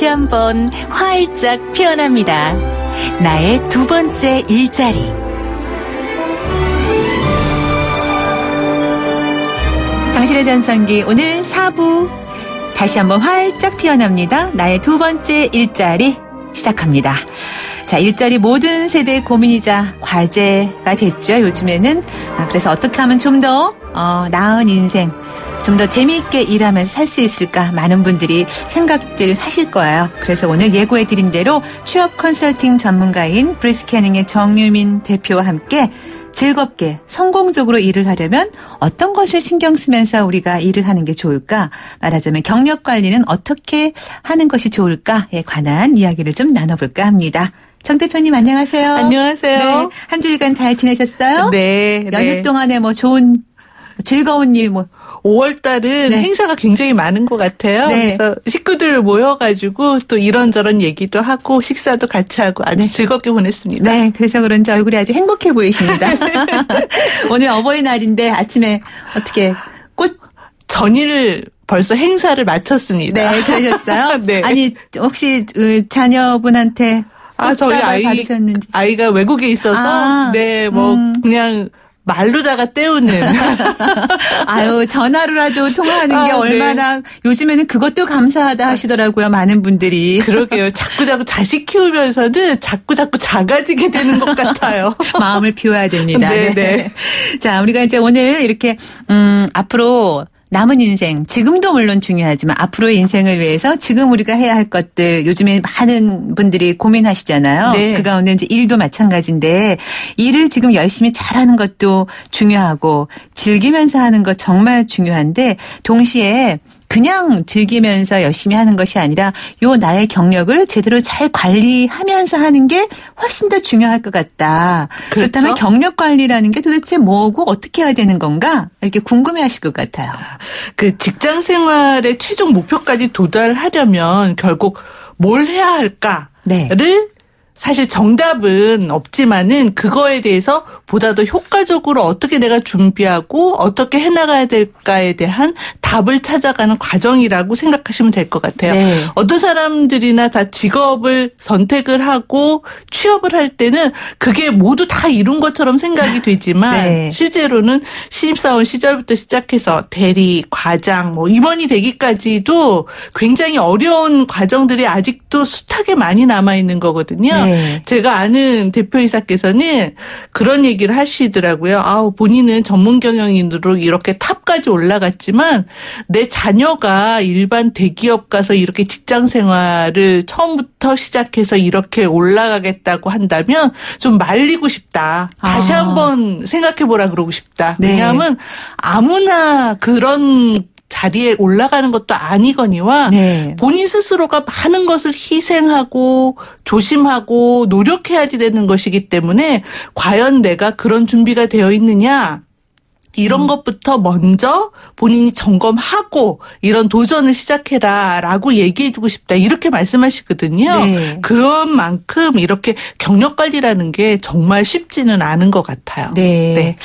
다시 한번 활짝 피어납니다. 나의 두 번째 일자리. 당신의 전성기 오늘 4부 다시 한번 활짝 피어납니다. 나의 두 번째 일자리 시작합니다. 자, 일자리 모든 세대의 고민이자 과제가 됐죠. 요즘에는. 그래서 어떻게 하면 좀 더 나은 인생, 좀 더 재미있게 일하면서 살 수 있을까 많은 분들이 생각들 하실 거예요. 그래서 오늘 예고해드린 대로 취업 컨설팅 전문가인 브리스캐닝의 정유민 대표와 함께 즐겁게 성공적으로 일을 하려면 어떤 것을 신경 쓰면서 우리가 일을 하는 게 좋을까? 말하자면 경력 관리는 어떻게 하는 것이 좋을까에 관한 이야기를 좀 나눠볼까 합니다. 정 대표님 안녕하세요. 안녕하세요. 네, 한 주일간 잘 지내셨어요? 네. 연휴 동안에 뭐 좋은 즐거운 일 5월 달은 행사가 굉장히 많은 것 같아요. 네. 그래서 식구들 모여가지고 또 이런저런 얘기도 하고 식사도 같이 하고 아주 즐겁게 보냈습니다. 네, 그래서 그런지 얼굴이 아주 행복해 보이십니다. 오늘 어버이날인데 아침에 어떻게 전일 벌써 행사를 마쳤습니다. 네, 그러셨어요? 네. 아니, 혹시 자녀분한테 저희 아이가 외국에 있어서 그냥 말로다가 때우는. 아유, 전화로라도 통화하는 게 얼마나 요즘에는 그것도 감사하다 하시더라고요. 많은 분들이. 그러게요. 자꾸 자식 키우면서는 자꾸 작아지게 되는 것 같아요. 마음을 비워야 됩니다. 네. 자, 우리가 이제 오늘 이렇게 앞으로 남은 인생, 지금도 물론 중요하지만 앞으로의 인생을 위해서 지금 우리가 해야 할 것들 요즘에 많은 분들이 고민하시잖아요. 네. 그 가운데 이제 일도 마찬가지인데 일을 지금 열심히 잘하는 것도 중요하고 즐기면서 하는 것 정말 중요한데 동시에 그냥 즐기면서 열심히 하는 것이 아니라 나의 경력을 제대로 잘 관리하면서 하는 게 훨씬 더 중요할 것 같다. 그렇죠? 그렇다면 경력 관리라는 게 도대체 뭐고 어떻게 해야 되는 건가? 이렇게 궁금해하실 것 같아요. 그 직장 생활의 최종 목표까지 도달하려면 결국 뭘 해야 할까를 사실 정답은 없지만은 그거에 대해서 보다 더 효과적으로 어떻게 내가 준비하고 어떻게 해나가야 될까에 대한 답을 찾아가는 과정이라고 생각하시면 될 것 같아요. 네. 어떤 사람들이나 다 직업을 선택을 하고 취업을 할 때는 그게 모두 다 이룬 것처럼 생각이 되지만 실제로는 신입사원 시절부터 시작해서 대리, 과장, 임원이 되기까지도 굉장히 어려운 과정들이 아직도 숱하게 많이 남아있는 거거든요. 제가 아는 대표이사께서는 그런 얘기를 하시더라고요. 본인은 전문 경영인으로 이렇게 탑까지 올라갔지만 내 자녀가 일반 대기업 가서 이렇게 직장 생활을 처음부터 시작해서 이렇게 올라가겠다고 한다면 좀 말리고 싶다. 다시 한번 생각해보라 그러고 싶다. 왜냐하면 아무나 그런 자리에 올라가는 것도 아니거니와 본인 스스로가 많은 것을 희생하고 조심하고 노력해야지 되는 것이기 때문에 과연 내가 그런 준비가 되어 있느냐 이런 것부터 먼저 본인이 점검하고 이런 도전을 시작해라라고 얘기해주고 싶다 이렇게 말씀하시거든요. 그런 만큼 이렇게 경력 관리라는 게 정말 쉽지는 않은 것 같아요. 네.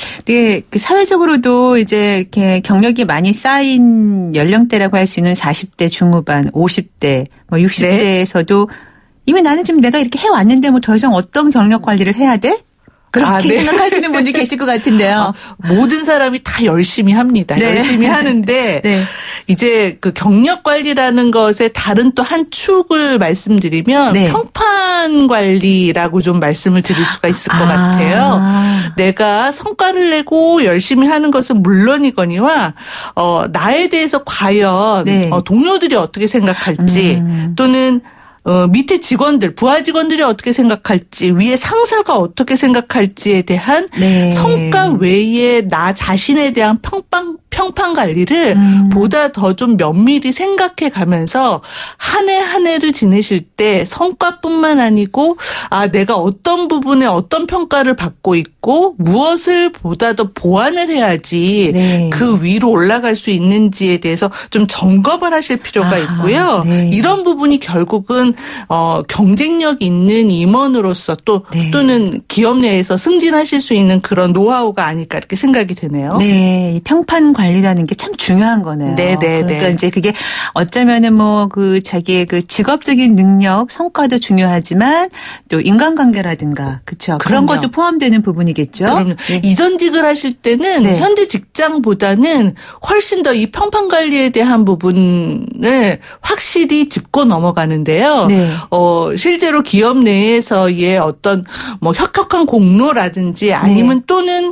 사회적으로도 이제 이렇게 경력이 많이 쌓인 연령대라고 할 수 있는 40대 중후반, 50대, 60대에서도 이미 나는 지금 내가 이렇게 해왔는데 더 이상 어떤 경력 관리를 해야 돼? 그렇게 생각하시는 분들이 계실 것 같은데요. 모든 사람이 다 열심히 합니다. 열심히 하는데 이제 그 경력 관리라는 것의 다른 또 한 축을 말씀드리면 평판 관리라고 좀 말씀을 드릴 수가 있을 것 같아요. 내가 성과를 내고 열심히 하는 것은 물론이거니와 나에 대해서 과연 동료들이 어떻게 생각할지 또는 밑에 직원들, 부하 직원들이 어떻게 생각할지, 위에 상사가 어떻게 생각할지에 대한 성과 외에 나 자신에 대한 평판 관리를 보다 더 좀 면밀히 생각해 가면서 한 해 한 해를 지내실 때 성과뿐만 아니고 내가 어떤 부분에 어떤 평가를 받고 있고 무엇을 보다 더 보완을 해야지 그 위로 올라갈 수 있는지에 대해서 좀 점검을 하실 필요가 있고요. 이런 부분이 결국은 경쟁력 있는 임원으로서 또는 기업 내에서 승진하실 수 있는 그런 노하우가 아닐까 이렇게 생각이 되네요. 이 평판 관리 관리라는 게 참 중요한 거네요. 네네. 그러니까 이제 그게 어쩌면은 뭐 그 자기의 그 직업적인 능력, 성과도 중요하지만 또 인간관계라든가 그렇죠. 그런 것도 포함되는 부분이겠죠. 그럼요. 네. 이전직을 하실 때는 네. 현재 직장보다는 훨씬 더 이 평판 관리에 대한 부분을 확실히 짚고 넘어가는데요. 네. 실제로 기업 내에서의 어떤 뭐 혁혁한 공로라든지 아니면 또는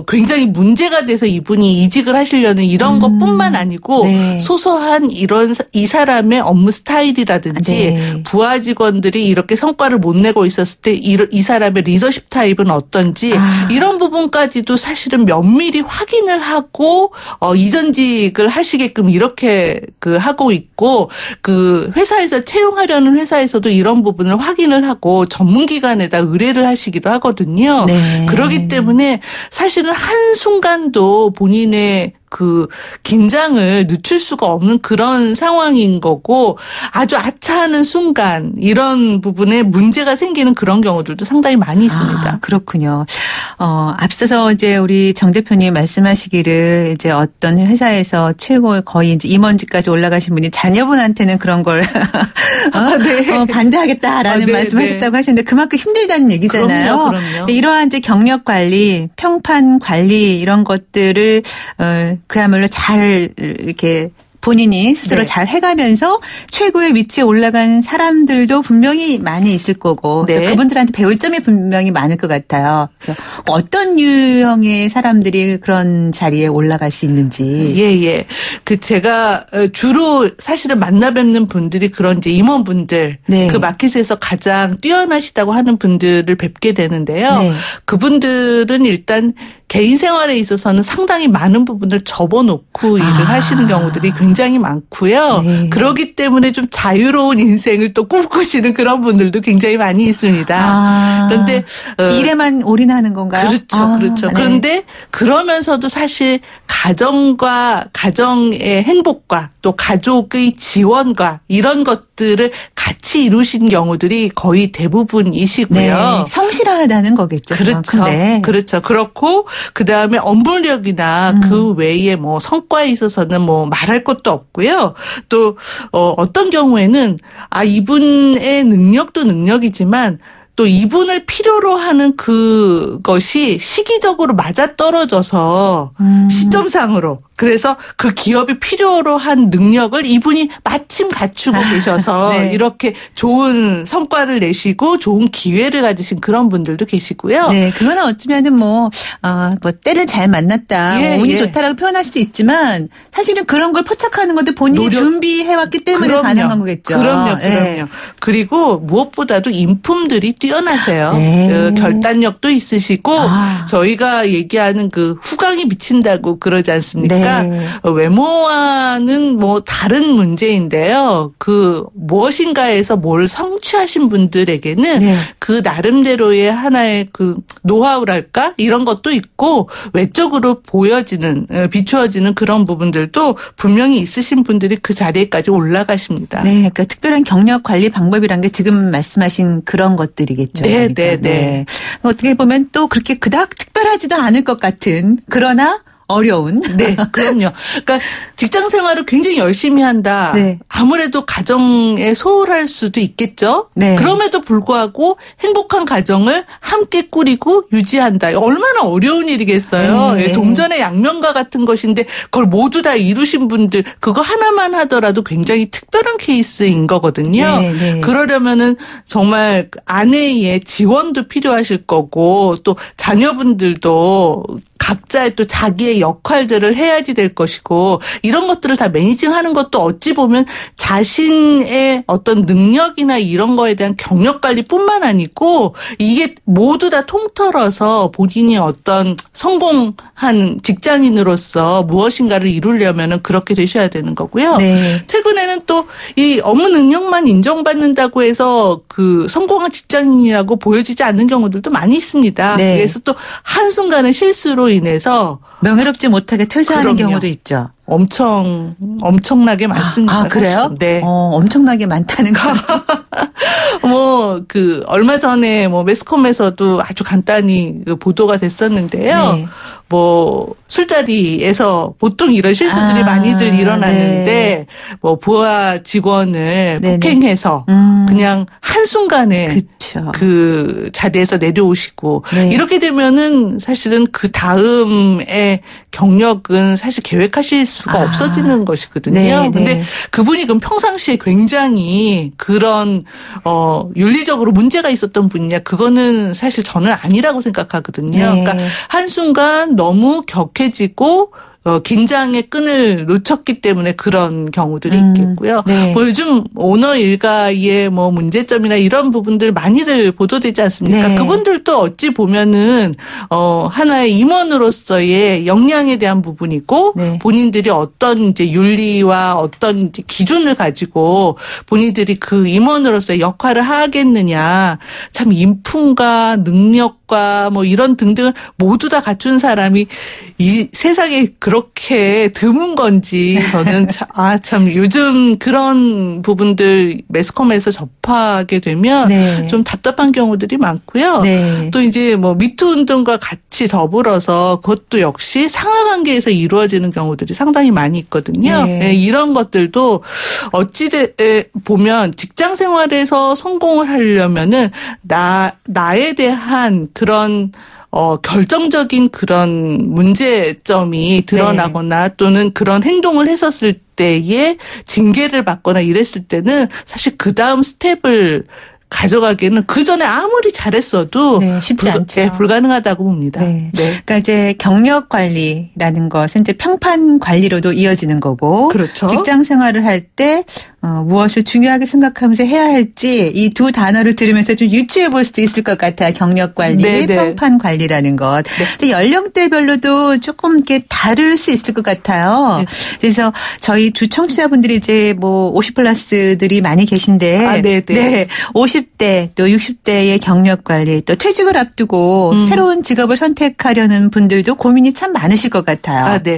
굉장히 문제가 돼서 이분이 이직을 하시려는 이런 것뿐만 아니고 네. 소소한 이 사람의 업무 스타일이라든지 네. 부하 직원들이 이렇게 성과를 못 내고 있었을 때 이 사람의 리더십 타입은 어떤지 이런 부분까지도 사실은 면밀히 확인을 하고 이전직을 하시게끔 이렇게 하고 있고 그 회사에서 채용하려는 회사에서도 이런 부분을 확인을 하고 전문기관에다 의뢰를 하시기도 하거든요. 네. 그렇기 때문에 사실은 한순간도 본인의 그 긴장을 늦출 수가 없는 그런 상황인 거고 아주 아차하는 순간 이런 부분에 문제가 생기는 그런 경우들도 상당히 많이 있습니다. 그렇군요. 앞서서 이제 우리 정 대표님 말씀하시기를 이제 어떤 회사에서 최고 거의 이제 임원직까지 올라가신 분이 자녀분한테는 그런 걸 반대하겠다라는 말씀하셨다고 하셨는데 그만큼 힘들다는 얘기잖아요. 그럼요. 이러한 이제 경력 관리, 평판 관리 이런 것들을 그야말로 잘 이렇게 본인이 스스로 네. 잘 해가면서 최고의 위치에 올라간 사람들도 분명히 많이 있을 거고 네. 그래서 그분들한테 배울 점이 분명히 많을 것 같아요. 그래서 어떤 유형의 사람들이 그런 자리에 올라갈 수 있는지. 예. 제가 주로 사실은 만나 뵙는 분들이 그런 이제 임원분들, 네. 그 마켓에서 가장 뛰어나시다고 하는 분들을 뵙게 되는데요. 네. 그분들은 일단 개인 생활에 있어서는 상당히 많은 부분을 접어놓고 일을 하시는 경우들이 굉장히 많고요. 네. 그렇기 때문에 좀 자유로운 인생을 또 꿈꾸시는 그런 분들도 굉장이 많이 있습니다. 그런데 일에만 올인하는 건가요? 그렇죠. 네. 그런데 그러면서도 사실 가정과 가정의 행복과 또 가족의 지원과 이런 것들을 같이 이루신 경우들이 거의 대부분이시고요. 네. 성실하다는 거겠죠. 그렇죠. 네. 그렇죠. 그렇고 그다음에 업무력이나 그 외에 뭐 성과에 있어서는 뭐 말할 것도 없고요. 또 어떤 경우에는 이분의 능력도 능력이지만 또 이분을 필요로 하는 그것이 시기적으로 맞아떨어져서 시점상으로 그래서 그 기업이 필요로 한 능력을 이분이 마침 갖추고 계셔서 네. 이렇게 좋은 성과를 내시고 좋은 기회를 가지신 그런 분들도 계시고요. 네, 그거는 어쩌면은 뭐 때를 잘 만났다, 운이 좋다라고 표현할 수도 있지만 사실은 그런 걸 포착하는 것도 본인이 준비해왔기 때문에 가능한 거겠죠. 그럼요. 네. 그리고 무엇보다도 인품들이 뛰어나세요. 네. 결단력도 있으시고 저희가 얘기하는 그 후광이 비친다고 그러지 않습니까? 네. 외모와는 뭐 다른 문제인데요. 그 무엇인가에서 뭘 성취하신 분들에게는 네. 그 나름대로의 하나의 그 노하우랄까 이런 것도 있고 외적으로 비추어지는 그런 부분들도 분명히 있으신 분들이 그 자리에까지 올라가십니다. 네, 그러니까 특별한 경력 관리 방법이란 게 지금 말씀하신 그런 것들이겠죠. 네, 그러니까. 네. 어떻게 보면 또 그렇게 그닥 특별하지도 않을 것 같은 그러나 어려운. 네, 그럼요. 그러니까 직장 생활을 굉장히 열심히 한다. 네. 아무래도 가정에 소홀할 수도 있겠죠. 네. 그럼에도 불구하고 행복한 가정을 함께 꾸리고 유지한다. 얼마나 어려운 일이겠어요. 네. 동전의 양면과 같은 것인데 그걸 모두 다 이루신 분들 그거 하나만 하더라도 굉장히 특별한 케이스인 거거든요. 네, 네. 그러려면은 정말 아내의 지원도 필요하실 거고 또 자녀분들도 각자의 또 자기의 역할들을 해야지 될 것이고 이런 것들을 다 매니징하는 것도 어찌 보면 자신의 어떤 능력이나 이런 거에 대한 경력 관리뿐만 아니고 이게 모두 다 통틀어서 본인이 어떤 성공한 직장인으로서 무엇인가를 이루려면은 그렇게 되셔야 되는 거고요. 네. 최근에는 또 이 업무 능력만 인정받는다고 해서 그 성공한 직장인이라고 보여지지 않는 경우들도 많이 있습니다. 네. 그래서 또 한순간의 실수로 인해서 명예롭지 못하게 퇴사하는 그럼요. 경우도 있죠. 엄청나게 많습니다. 그래요? 사실. 네. 엄청나게 많다는 거. 얼마 전에 매스컴에서도 아주 간단히 보도가 됐었는데요. 네. 뭐 술자리에서 보통 이런 실수들이 많이들 일어나는데 네. 뭐 부하 직원을 네네. 폭행해서 그냥 한순간에 그쵸. 그 자리에서 내려오시고 네. 이렇게 되면은 사실은 그 다음에 경력은 사실 계획하실 수가 없어지는 것이거든요. 네, 근데 네. 그분이 그럼 평상시에 굉장히 그런 윤리적으로 문제가 있었던 분이냐 그거는 사실 저는 아니라고 생각하거든요. 네. 그러니까 한순간 너무 격해지고 긴장의 끈을 놓쳤기 때문에 그런 경우들이 있겠고요. 네. 뭐 요즘 오너 일가의 뭐 문제점이나 이런 부분들 많이들 보도되지 않습니까? 네. 그분들도 어찌 보면은 하나의 임원으로서의 역량에 대한 부분이고 네. 본인들이 어떤 이제 윤리와 어떤 이제 기준을 가지고 본인들이 그 임원으로서의 역할을 하겠느냐. 참 인품과 능력과 뭐 이런 등등을 모두 다 갖춘 사람이 이 세상에 그렇게 드문 건지 저는 참 요즘 그런 부분들 매스컴에서 접하게 되면 네. 좀 답답한 경우들이 많고요. 네. 또 이제 뭐 미투 운동과 같이 더불어서 그것도 역시 상하관계에서 이루어지는 경우들이 상당히 많이 있거든요. 네. 네, 이런 것들도 어찌 보면 직장 생활에서 성공을 하려면은 나에 대한 그런 결정적인 그런 문제점이 드러나거나 네. 또는 그런 행동을 했었을 때에 징계를 받거나 이랬을 때는 사실 그 다음 스텝을 가져가기에는 그 전에 아무리 잘했어도 네, 쉽지 않죠. 네, 불가능하다고 봅니다. 네. 네. 그러니까 이제 경력 관리라는 것은 이제 평판 관리로도 이어지는 거고, 그렇죠. 직장 생활을 할 때 무엇을 중요하게 생각하면서 해야 할지 이 두 단어를 들으면서 좀 유추해 볼 수도 있을 것 같아요. 경력 관리, 네네. 평판 관리라는 것. 네. 연령대별로도 조금 이렇게 다를 수 있을 것 같아요. 네. 그래서 저희 두 청취자분들이 이제 뭐 50플러스들이 많이 계신데, 네, 50대 또 60대의 경력 관리, 또 퇴직을 앞두고 새로운 직업을 선택하려는 분들도 고민이 참 많으실 것 같아요. 네.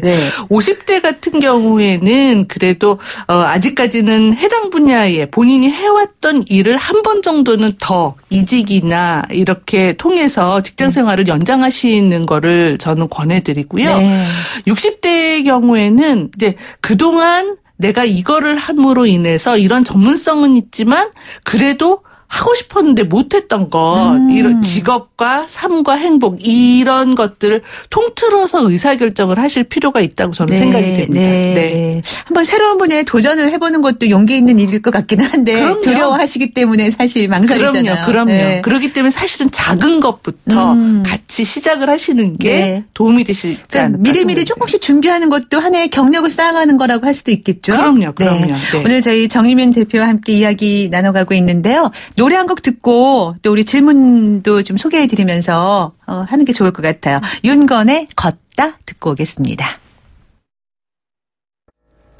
50대 같은 경우에는 그래도 아직까지는 해당 분야에 본인이 해왔던 일을 한 번 정도는 더 이직이나 이렇게 통해서 직장 생활을 연장하시는 거를 저는 권해드리고요. 네. 60대의 경우에는 이제 그동안 내가 이거를 함으로 인해서 이런 전문성은 있지만 그래도 하고 싶었는데 못했던 것, 이런 직업과 삶과 행복 이런 것들을 통틀어서 의사결정을 하실 필요가 있다고 저는 네, 생각이 됩니다. 네, 네. 한번 새로운 분야에 도전을 해보는 것도 용기 있는 일일 것 같긴 한데 그럼요. 두려워하시기 때문에 사실 망설이잖아요. 그럼요. 네. 그렇기 때문에 사실은 작은 것부터 같이 시작을 하시는 게 네. 도움이 되시지 않을까 미리미리 조금씩 준비하는 것도 하나의 경력을 쌓아가는 거라고 할 수도 있겠죠. 그럼요. 네. 네. 오늘 저희 정유민 대표와 함께 이야기 나눠가고 있는데요. 노래 한 곡 듣고 또 우리 질문도 좀 소개해드리면서 하는 게 좋을 것 같아요. 윤건의 걷다 듣고 오겠습니다.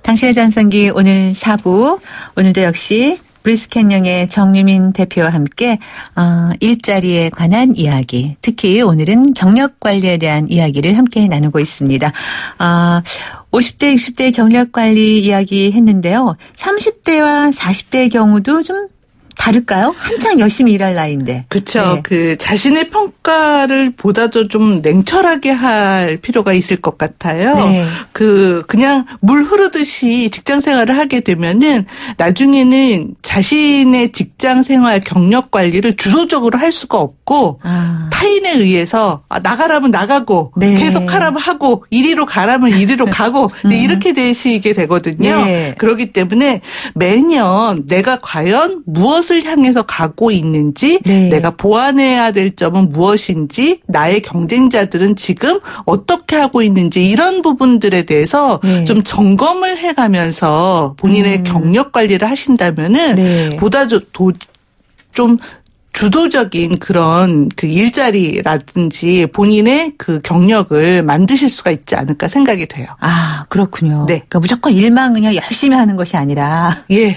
당신의 전성기 오늘 4부. 오늘도 역시 브리스캔영의 정유민 대표와 함께 일자리에 관한 이야기, 특히 오늘은 경력 관리에 대한 이야기를 함께 나누고 있습니다. 50대, 60대 경력 관리 이야기 했는데요. 30대와 40대의 경우도 좀 다를까요? 한창 열심히 일할 나이인데. 그렇죠. 네. 그 자신의 평가를 보다도 좀 냉철하게 할 필요가 있을 것 같아요. 네. 그냥 물 흐르듯이 직장 생활을 하게 되면은 나중에는 자신의 직장 생활 경력 관리를 주도적으로 할 수가 없고 타인에 의해서 나가라면 나가고 네. 계속 하라면 하고 이리로 가라면 이리로 가고 이렇게 되시게 되거든요. 네. 그렇기 때문에 매년 내가 과연 무엇을 향해서 가고 있는지 네. 내가 보완해야 될 점은 무엇인지 나의 경쟁자들은 지금 어떻게 하고 있는지 이런 부분들에 대해서 네. 좀 점검을 해가면서 본인의 경력 관리를 하신다면은 네. 보다 좀 주도적인 그런 그 일자리라든지 본인의 그 경력을 만드실 수가 있지 않을까 생각이 돼요. 아, 그렇군요. 네. 그러니까 무조건 일만 그냥 열심히 하는 것이 아니라. 예.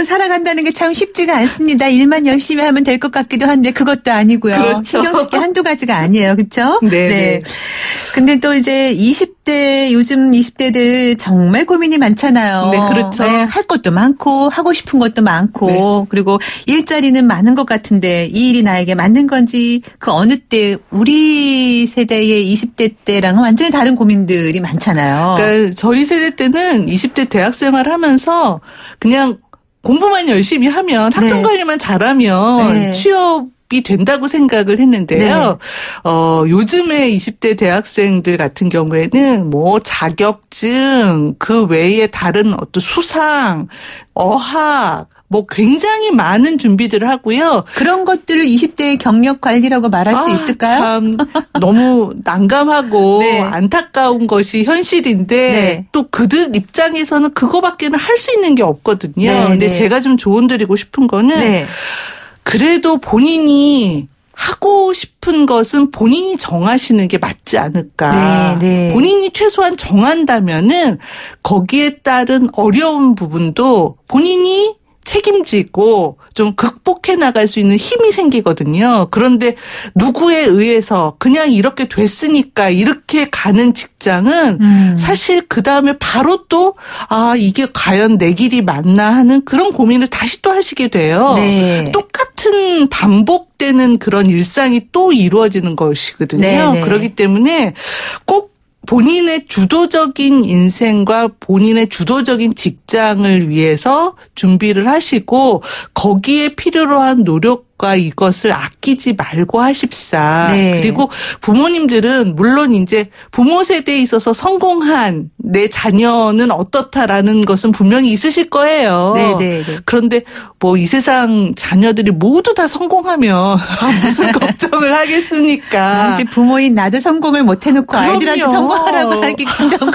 살아간다는 게 참 쉽지가 않습니다. 일만 열심히 하면 될 것 같기도 한데 그것도 아니고요. 그렇죠. 신경 쓸 게 한두 가지가 아니에요. 그렇죠? 네. 네. 근데 또 이제 20대, 요즘 20대들 정말 고민이 많잖아요. 네, 그렇죠. 네, 할 것도 많고 하고 싶은 것도 많고 네. 그리고 일자 일자리는 많은 것 같은데 이 일이 나에게 맞는 건지 그 어느 때 우리 세대의 20대 때랑은 완전히 다른 고민들이 많잖아요. 그러니까 저희 세대 때는 20대 대학생활 하면서 그냥 공부만 열심히 하면 학점 관리만 잘하면 취업이 된다고 생각을 했는데요. 요즘에 20대 대학생들 같은 경우에는 뭐 자격증, 그 외에 다른 어떤 수상, 어학, 뭐 굉장히 많은 준비들을 하고요. 그런 것들을 20대의 경력 관리라고 말할 수 있을까요? 참 너무 난감하고 안타까운 것이 현실인데 또 그들 입장에서는 그거밖에는 할 수 있는 게 없거든요. 근데 제가 좀 조언드리고 싶은 거는 그래도 본인이 하고 싶은 것은 본인이 정하시는 게 맞지 않을까. 본인이 최소한 정한다면은 거기에 따른 어려운 부분도 본인이 책임지고 좀 극복해 나갈 수 있는 힘이 생기거든요. 그런데 누구에 의해서 그냥 이렇게 됐으니까 이렇게 가는 직장은 사실 그다음에 바로 또 이게 과연 내 길이 맞나 하는 그런 고민을 다시 또 하시게 돼요. 똑같은 반복되는 그런 일상이 또 이루어지는 것이거든요. 그렇기 때문에 꼭 본인의 주도적인 인생과 본인의 주도적인 직장을 위해서 준비를 하시고 거기에 필요로 한 노력과 이것을 아끼지 말고 하십사. 그리고 부모님들은 물론 이제 부모 세대에 있어서 성공한 내 자녀는 어떻다라는 것은 분명히 있으실 거예요. 그런데 뭐 이 세상 자녀들이 모두 다 성공하면 무슨 걱정을 하겠습니까? 사실 부모인 나도 성공을 못 해놓고 아이들한테 성공하라고 하기가 좀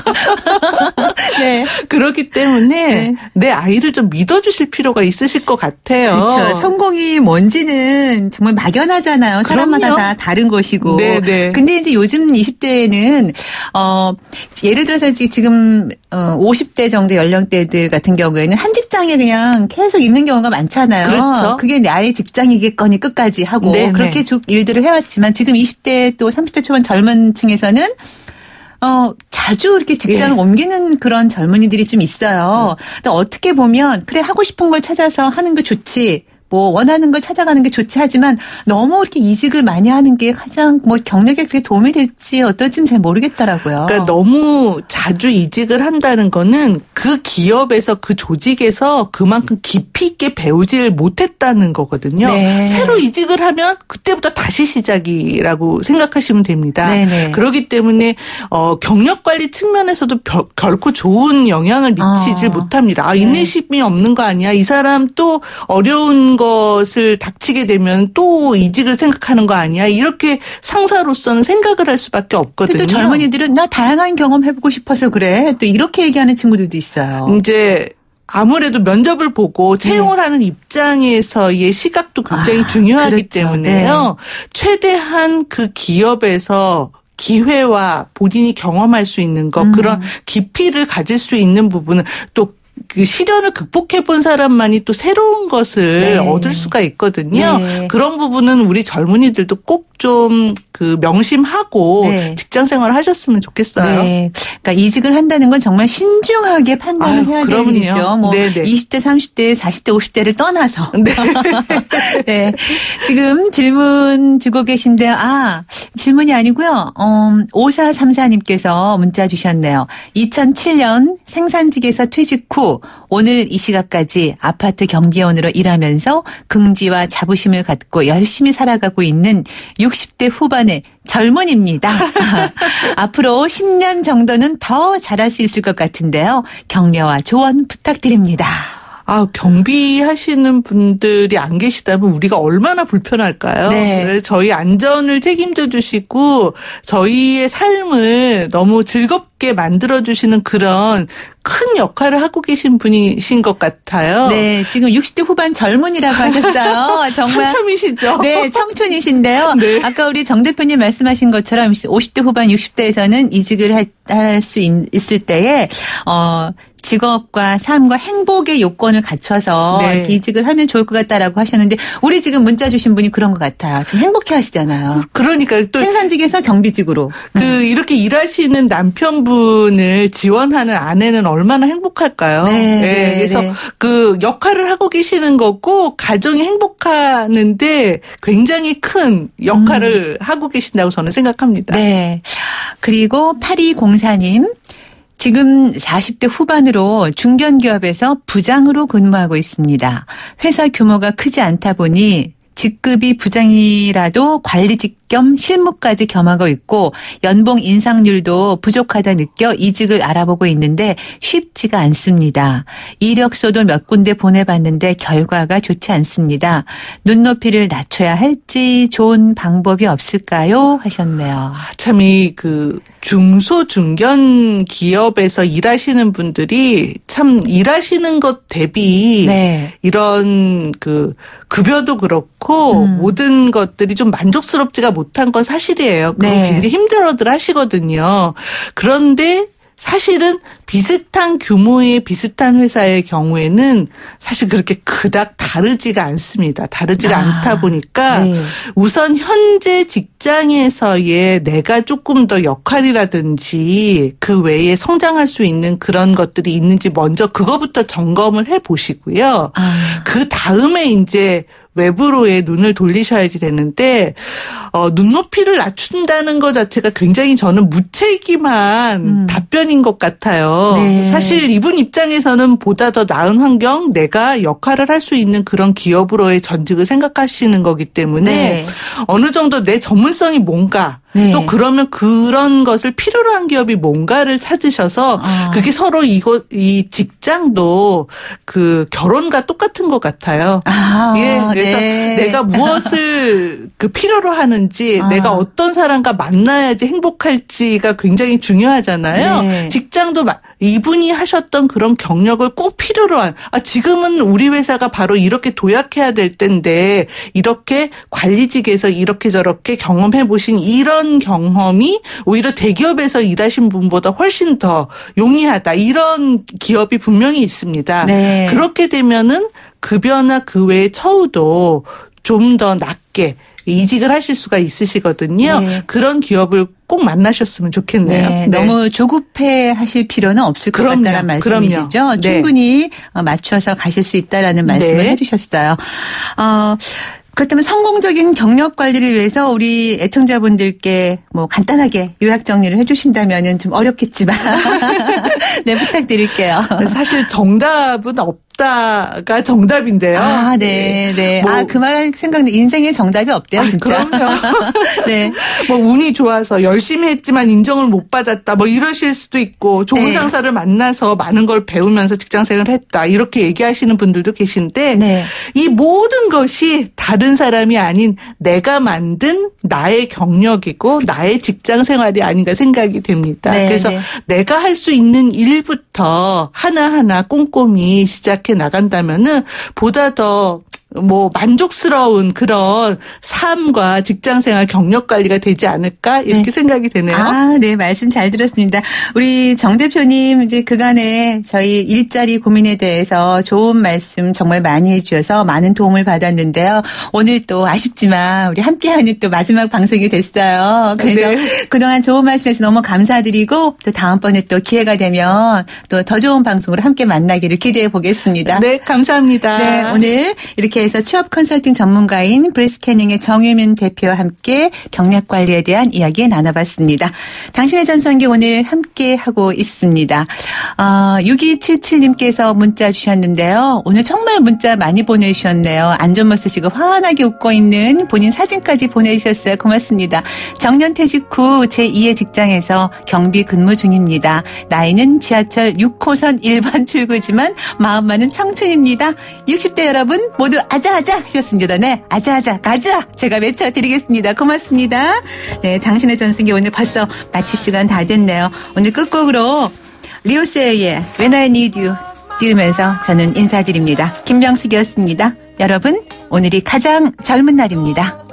그렇기 때문에 내 아이를 좀 믿어주실 필요가 있으실 것 같아요. 그렇죠. 성공이 뭔지는 정말 막연하잖아요. 사람마다 다 다른 것이고. 근데 이제 요즘 20대에는 예를 들어서 지금 50대 정도 연령대들 같은 경우에는 한 직장에 그냥 계속 있는 경우가 많잖아요. 그렇죠. 그게 나의 직장이겠거니 끝까지 하고 그렇게 쭉 일들을 해왔지만 지금 20대 또 30대 초반 젊은 층에서는 자주 이렇게 직장을 옮기는 그런 젊은이들이 좀 있어요. 근데 어떻게 보면 그래 하고 싶은 걸 찾아서 하는 게 좋지. 뭐 원하는 걸 찾아가는 게 좋지 하지만 너무 이렇게 이직을 많이 하는 게 가장 뭐 경력에 그렇게 도움이 될지 어떨지는 잘 모르겠더라고요. 그러니까 너무 자주 이직을 한다는 거는 그 기업에서 그 조직에서 그만큼 깊이 있게 배우질 못했다는 거거든요. 새로 이직을 하면 그때부터 다시 시작이라고 생각하시면 됩니다. 그렇기 때문에 경력 관리 측면에서도 결코 좋은 영향을 미치질 못합니다. 인내심이 없는 거 아니야? 이 사람 또 어려운 것을 닥치게 되면 또 이직을 생각하는 거 아니야? 이렇게 상사로서는 생각을 할 수밖에 없거든요. 또 젊은이들은 나 다양한 경험 해보고 싶어서 그래. 또 이렇게 얘기하는 친구들도 있어요. 이제 아무래도 면접을 보고 채용을 하는 입장에서의 시각도 굉장히 중요하기 때문에요. 최대한 그 기업에서 기회와 본인이 경험할 수 있는 것, 그런 깊이를 가질 수 있는 부분은 또 그 시련을 극복해 본 사람만이 또 새로운 것을 얻을 수가 있거든요. 그런 부분은 우리 젊은이들도 꼭 좀 그 명심하고 직장 생활을 하셨으면 좋겠어요. 그러니까 이직을 한다는 건 정말 신중하게 판단을 해야 되는 일이죠. 뭐 20대, 30대, 40대, 50대를 떠나서. 지금 질문 주고 계신데요. 질문이 아니고요. 5434님께서 문자 주셨네요. 2007년 생산직에서 퇴직 후 오늘 이 시각까지 아파트 경비원으로 일하면서 긍지와 자부심을 갖고 열심히 살아가고 있는 60대 후반의 젊은입니다. 앞으로 10년 정도는 더 잘할 수 있을 것 같은데요. 격려와 조언 부탁드립니다. 경비하시는 분들이 안 계시다면 우리가 얼마나 불편할까요? 저희 안전을 책임져 주시고 저희의 삶을 너무 즐겁게 만들어주시는 그런 큰 역할을 하고 계신 분이신 것 같아요. 지금 60대 후반 젊은이라고 하셨어요. 정말 한참이시죠? 청춘이신데요. 아까 우리 정 대표님 말씀하신 것처럼 50대 후반 60대에서는 이직을 할 수 있을 때에 직업과 삶과 행복의 요건을 갖춰서 네. 이직을 하면 좋을 것 같다라고 하셨는데 우리 지금 문자 주신 분이 그런 것 같아요. 지금 행복해 하시잖아요. 그러니까 또 생산직에서 경비직으로. 이렇게 일하시는 남편분을 지원하는 아내는 얼마나 행복할까요? 네. 네. 그래서 네. 그 역할을 하고 계시는 거고 가정이 행복하는데 굉장히 큰 역할을 하고 계신다고 저는 생각합니다. 네. 그리고 8204님. 지금 40대 후반으로 중견기업에서 부장으로 근무하고 있습니다. 회사 규모가 크지 않다 보니 직급이 부장이라도 관리직 겸 실무까지 겸하고 있고 연봉 인상률도 부족하다 느껴 이직을 알아보고 있는데 쉽지가 않습니다. 이력서도 몇 군데 보내봤는데 결과가 좋지 않습니다. 눈높이를 낮춰야 할지 좋은 방법이 없을까요? 하셨네요. 참 이 중소 중견 기업에서 일하시는 분들이 참 일하시는 것 대비 네. 이런 급여도 그렇고 모든 것들이 좀 만족스럽지가 못한 건 사실이에요. 그거 네. 굉장히 힘들어들 하시거든요. 그런데 사실은 비슷한 규모의 비슷한 회사의 경우에는 사실 그렇게 그닥 다르지가 않습니다. 다르지가 않다 보니까 네. 우선 현재 직장에서의 내가 조금 더 역할이라든지 그 외에 성장할 수 있는 그런 것들이 있는지 먼저 그거부터 점검을 해 보시고요. 그 다음에 이제 외부로의 눈을 돌리셔야지 되는데 눈높이를 낮춘다는 것 자체가 굉장히 저는 무책임한 답변인 것 같아요. 네. 사실 이분 입장에서는 보다 더 나은 환경, 내가 역할을 할 수 있는 그런 기업으로의 전직을 생각하시는 거기 때문에 네. 어느 정도 내 전문성이 뭔가 네. 또 그러면 그런 것을 필요로 한 기업이 뭔가를 찾으셔서 그게 서로 이 직장도 결혼과 똑같은 것 같아요. 예, 그래서 네. 내가 무엇을 필요로 하는지 내가 어떤 사람과 만나야지 행복할지가 굉장히 중요하잖아요. 네. 직장도 이분이 하셨던 그런 경력을 꼭 필요로 한 지금은 우리 회사가 바로 이렇게 도약해야 될 텐데 이렇게 관리직에서 이렇게 저렇게 경험해 보신 이런 경험이 오히려 대기업에서 일하신 분보다 훨씬 더 용이하다. 이런 기업이 분명히 있습니다. 네. 그렇게 되면은 급여나 그 외의 처우도 좀 더 낮게 이직을 하실 수가 있으시거든요. 네. 그런 기업을 꼭 만나셨으면 좋겠네요. 네, 네. 너무 조급해 하실 필요는 없을 것 같다는 말씀이시죠. 그럼요. 충분히 맞춰서 가실 수 있다라는 말씀을 네. 해주셨어요. 그렇다면 성공적인 경력 관리를 위해서 우리 애청자분들께 간단하게 요약 정리를 해주신다면은 좀 어렵겠지만 네, 부탁드릴게요. 사실 정답은 없다가 정답인데요. 네, 네. 그 말 생각나. 인생에 정답이 없대요, 진짜. 그럼요. 네. 운이 좋아서 열심히 했지만 인정을 못 받았다. 이러실 수도 있고 좋은 네. 상사를 만나서 많은 걸 배우면서 직장생활을 했다. 이렇게 얘기하시는 분들도 계신데 네. 이 모든 것이 다른 사람이 아닌 내가 만든 나의 경력이고 나의 직장생활이 아닌가 생각이 됩니다. 네, 그래서 네. 내가 할 수 있는 일부터 하나하나 꼼꼼히 시작해 나간다면은 보다 더 만족스러운 그런 삶과 직장생활 경력 관리가 되지 않을까 이렇게 네. 생각이 되네요. 네, 말씀 잘 들었습니다. 우리 정 대표님 이제 그간에 저희 일자리 고민에 대해서 좋은 말씀 정말 많이 해주셔서 많은 도움을 받았는데요. 오늘 또 아쉽지만 우리 함께하는 또 마지막 방송이 됐어요. 그래서 네. 그동안 좋은 말씀해서 너무 감사드리고 또 다음번에 또 기회가 되면 또 더 좋은 방송으로 함께 만나기를 기대해 보겠습니다. 네, 감사합니다. 네, 오늘 이렇게 해서 취업 컨설팅 전문가인 브레스캐닝의 정유민 대표와 함께 경력 관리에 대한 이야기 나눠봤습니다. 당신의 전성기 오늘 함께 하고 있습니다. 6277님께서 문자 주셨는데요. 오늘 정말 문자 많이 보내주셨네요. 안전모 쓰시고 환하게 웃고 있는 본인 사진까지 보내주셨어요. 고맙습니다. 정년퇴직 후 제2의 직장에서 경비 근무 중입니다. 나이는 지하철 6호선 1번 출구지만 마음만은 청춘입니다. 60대 여러분 모두 아자아자 하셨습니다. 네, 아자아자 가자 제가 외쳐드리겠습니다. 고맙습니다. 네, 당신의 전승기 오늘 벌써 마칠 시간 다 됐네요. 오늘 끝곡으로 리오세이의 When I Need You 띄우면서 저는 인사드립니다. 김병숙이었습니다. 여러분 오늘이 가장 젊은 날입니다.